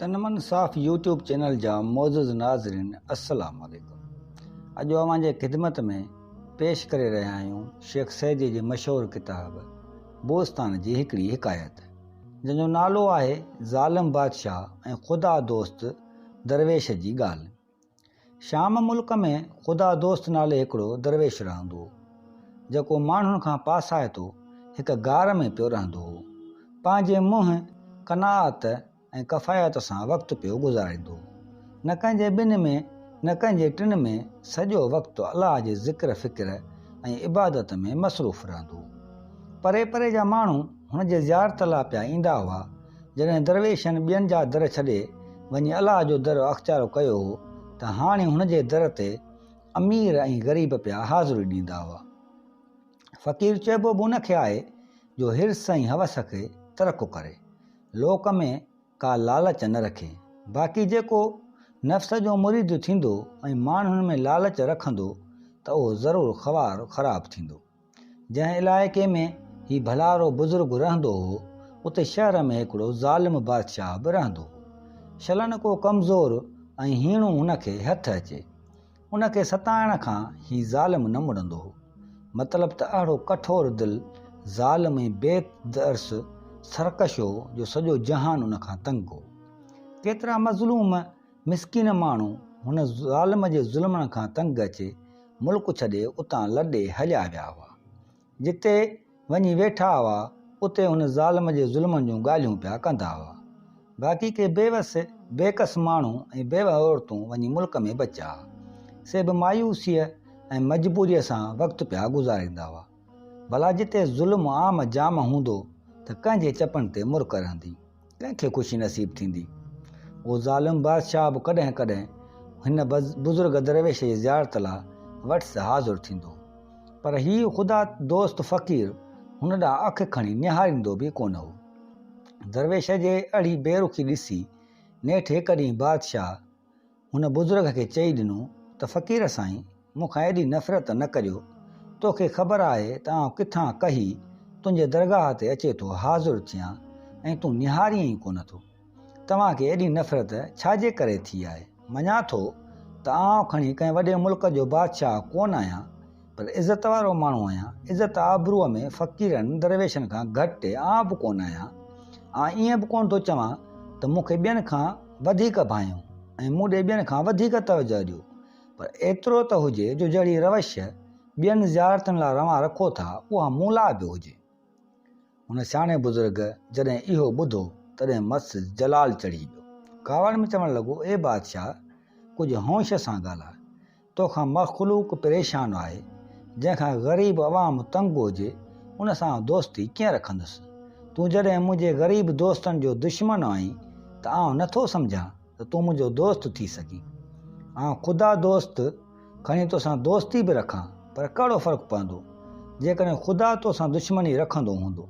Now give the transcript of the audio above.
तनमन साफ़ YouTube channel जा मोज़ज़ नाज़रीन अस्सलाम वालेकुम। अॼु अवांजे ख़िदमत में पेश करे रहिया आहियूं शेख सैदी जी मशहूरु किताब बोस्तान जी हिकिड़ी हिकायत, जंहिंजो नालो आहे ज़ालिम बादशाह ऐं ख़ुदा दोस्त दरवेश जी ॻाल्हि। शाम मुल्क में ख़ुदा दोस्त नाले हिकिड़ो दरवेश रहंदो हो, जेको माण्हुनि खां पासाए थो हिकु गार में पियो रहंदो हो। पंहिंजे मुंहुं कनाअत ऐं कफ़ायत सां वक़्तु पियो गुज़ारींदो। न कंहिंजे ॿिनि में न कंहिंजे टिनि में सॼो वक़्तु अलाह जे ज़िक्र फ़िक्र ऐं इबादत में मसरूफ़ रहंदो। परे परे जा माण्हू हुन जे ज़ियारत लाइ पिया ईंदा हुआ। जॾहिं दरवेशनि ॿियनि जा दर छॾे वञी अलाह जो दर अख़्तियार कयो हो त हाणे हुन जे दर ते अमीर ऐं ग़रीब पिया हाज़िरी ॾींदा हुआ। फ़क़ीर चइबो बि उनखे आहे जो हिर्स ऐं हवस खे तरक करे, लोक में का लालच न रखे। बाक़ी जेको नफ़्स जो मुरीद थींदो ऐं माण्हुनि में लालच रखंदो त उहो ज़रूरु ख़राबु थींदो। जंहिं इलाइक़े में हीउ भलारो बुज़ुर्ग रहंदो हो, उते शहर में हिकिड़ो ज़ालिम बादशाह बि रहंदो हो। छलन को कमज़ोर ऐं हीणो हुनखे हथु अचे, उनखे सताइण खां हीउ ज़ालिम न मुड़ंदो हो। मतिलबु त अहिड़ो कठोर दिलि ज़ालिम ऐं बेदर्स सरकश हो जो सॼो जहान उन खां तंग हो। केतिरा मज़लूम मिसकीन माण्हू हुन ज़ालिम जे ज़ुल्मनि खां तंग अचे मुल्क छॾे उतां लॾे हलिया विया हुआ। जिते वञी वेठा हुआ उते हुन ज़ालिम जे ज़ुल्मनि जूं ॻाल्हियूं पिया कंदा हुआ। बाक़ी के बेकस माण्हू ऐं बेवा औरतूं वञी मुल्क में बचा। से बि मायूसीअ ऐं मजबूरीअ सां वक़्तु पिया गुज़ारींदा हुआ। भला जिते ज़ुल्म आम जाम हूंदो त कंहिंजे चपनि ते मुर्क रहंदी, कंहिंखे ख़ुशी नसीब थींदी। उहो ज़ालिम बादशाह बि कॾहिं कॾहिं हिन बुज़ुर्ग दरवेश जी ज़ियारत लाइ वटि हाज़िर थींदो, पर हीउ ख़ुदा दोस्त फ़क़ीर हुन ॾांहुं अखि खणी निहारींदो बि कोन हो। दरवेश जे अहिड़ी बेरुखी ॾिसी नेठि हिकु ॾींहुं बादशाह हुन बुज़ुर्ग खे चई ॾिनो त फ़क़ीर साईं, मूंखां एॾी नफ़रत न करियो। तोखे ख़बर आहे त आउं किथां कही तुंहिंजे दरगाह ते अचे थो हाज़िर थियां ऐं तूं निहारीअ ई कोन थो। तव्हांखे एॾी नफ़रत छाजे करे थी आहे? मञा थो त आउं खणी कंहिं वॾे मुल्क जो बादशाह कोन आहियां, पर इज़त वारो माण्हू आहियां। इज़त आबरूअ में फ़क़ीरनि दरवेशनि खां घटि आउं बि कोन आहियां। ईअं बि कोन थो चवां त मूंखे ॿियनि खां वधीक भाइयो ऐं मूं ॾे ॿियनि खां वधीक तवजो ॾियो, पर एतिरो त हुजे जो जहिड़ी रवश ॿियनि ज़ियारतुनि लाइ रवां रखो था उहा मूं लाइ बि हुजे। हुन सियाणे बुज़ुर्ग जॾहिं इहो ॿुधो तॾहिं मस जलाल चढ़ी वियो। कावड़ में चवणु लॻो, ए बादशाह, कुझु होश सां ॻाल्हाए। तोखां मख़लूक परेशान आहे, जंहिंखां ग़रीब अवाम तंग हुजे उन सां दोस्ती कीअं रखंदुसि? तूं जॾहिं मुंहिंजे ग़रीब दोस्तनि जो दुश्मन आहीं त आउं नथो सम्झां त तूं मुंहिंजो दोस्त थी सघीं। आउं ख़ुदा दोस्त खणी तोसां दोस्ती बि रखां, पर कहिड़ो फ़र्क़ु पवंदो जेकॾहिं ख़ुदा तोसां दुश्मनी रखंदो हूंदो?